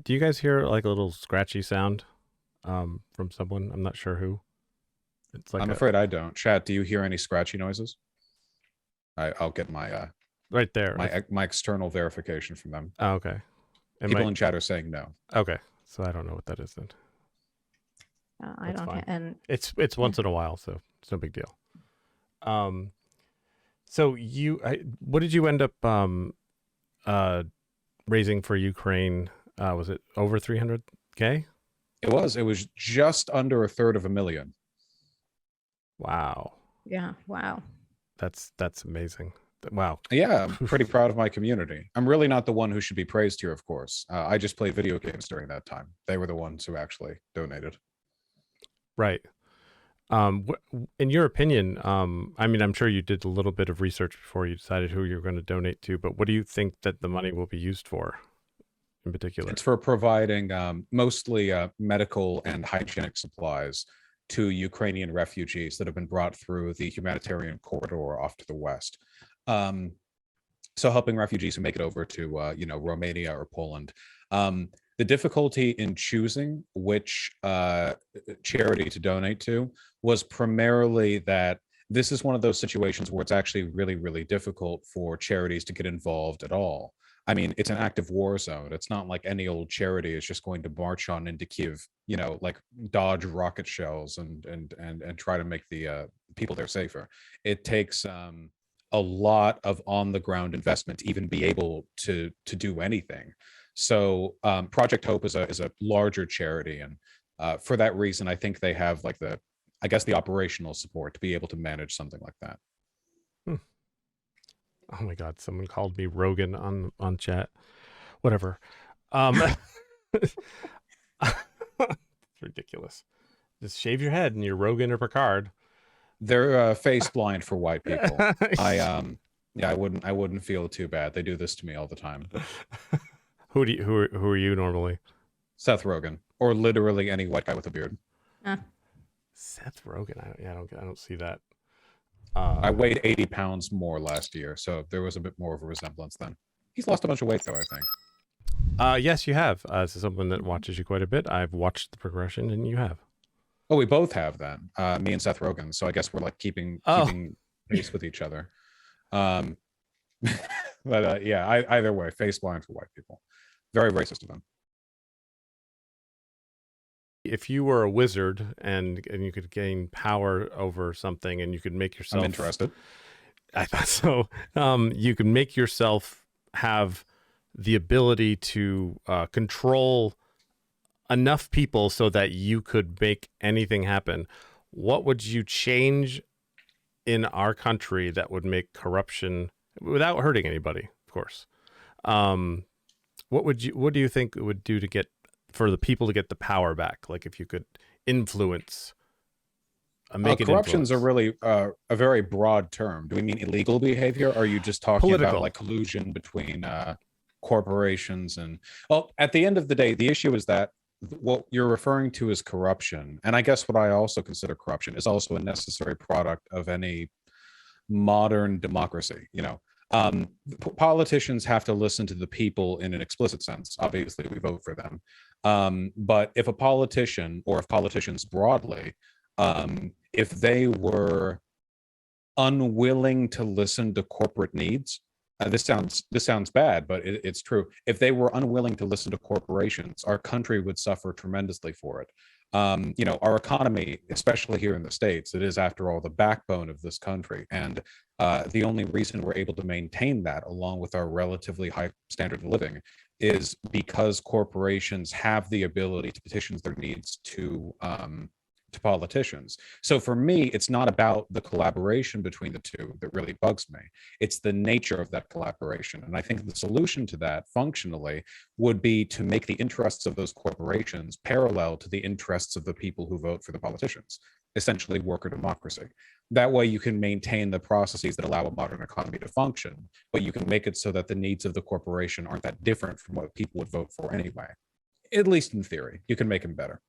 do you guys hear like a little scratchy sound from someone? I'm not sure who. It's like I'm afraid I don't. Chat, do you hear any scratchy noises? I'll get my right there. my external verification from them. Oh, okay. People in chat are saying no. Okay, so I don't know what that is then. I don't. And it's once in a while, so it's no big deal. So what did you end up raising for Ukraine? Was it over 300K? It was just under a third of a million. Wow. Yeah. Wow. That's amazing. Wow. Yeah, I'm pretty proud of my community. I'm really not the one who should be praised here, of course. I just played video games during that time. They were the ones who actually donated. Right. In your opinion, I mean, I'm sure you did a little bit of research before you decided who you're going to donate to, but what do you think that the money will be used for in particular? It's for providing mostly medical and hygienic supplies to Ukrainian refugees that have been brought through the humanitarian corridor off to the west. So helping refugees who make it over to, Romania or Poland. The difficulty in choosing which charity to donate to was primarily that this is one of those situations where it's actually really, really difficult for charities to get involved at all. I mean, it's an active war zone. It's not like any old charity is just going to march on into Kiev, like dodge rocket shells and try to make the people there safer. It takes a lot of on the ground investment to even be able to do anything. So Project Hope is a larger charity, and for that reason, I think they have like the operational support to be able to manage something like that. Oh my God! Someone called me Rogan on chat. Whatever. It's ridiculous. Just shave your head and you're Rogan or Picard. They're face blind for white people. I wouldn't feel too bad. They do this to me all the time. Who are you normally? Seth Rogen, or literally any white guy with a beard. Seth Rogen. I don't see that. I weighed 80 pounds more last year, so there was a bit more of a resemblance then. He's lost a bunch of weight though, I think. Yes, you have. This is someone that watches you quite a bit. I've watched the progression, and you have. Oh, we both have then. Me and Seth Rogen. So I guess we're like keeping pace with each other. But yeah, either way, face blind for white people. Very racist of them. If you were a wizard and you could gain power over something and you could make yourself... I'm interested. I thought so. You could make yourself have the ability to control enough people so that you could make anything happen. What would you change in our country that would make corruption, without hurting anybody, of course? What do you think it would do to get, for the people to get the power back? Like if you could influence, corruptions are really a very broad term. Do we mean illegal behavior? Or are you just talking about like collusion between corporations and, well, at the end of the day, the issue is that what you're referring to is corruption. And I guess what I also consider corruption is also a necessary product of any modern democracy. Politicians have to listen to the people in an explicit sense. Obviously, we vote for them. But if a politician, or if politicians broadly, if they were unwilling to listen to corporate needs, this sounds bad, but it's true. If they were unwilling to listen to corporations, our country would suffer tremendously for it. Our economy, especially here in the States, it is, after all, the backbone of this country. And the only reason we're able to maintain that, along with our relatively high standard of living, is because corporations have the ability to petition their needs to politicians. So for me, it's not about the collaboration between the two that really bugs me. It's the nature of that collaboration. And I think the solution to that, functionally, would be to make the interests of those corporations parallel to the interests of the people who vote for the politicians, essentially worker democracy. That way you can maintain the processes that allow a modern economy to function, but you can make it so that the needs of the corporation aren't that different from what people would vote for anyway. At least in theory, you can make them better.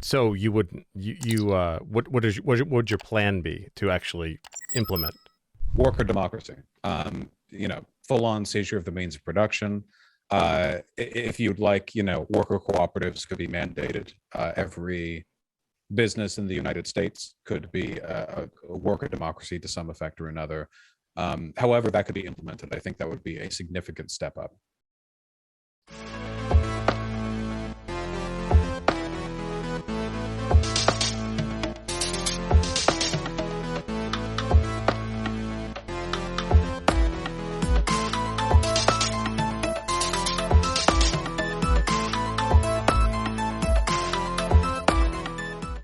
So what would your plan be to actually implement? worker democracy, you know, full on seizure of the means of production. If you'd like, you know, worker cooperatives could be mandated. Every business in the United States could be a worker democracy to some effect or another. However that could be implemented, I think that would be a significant step up.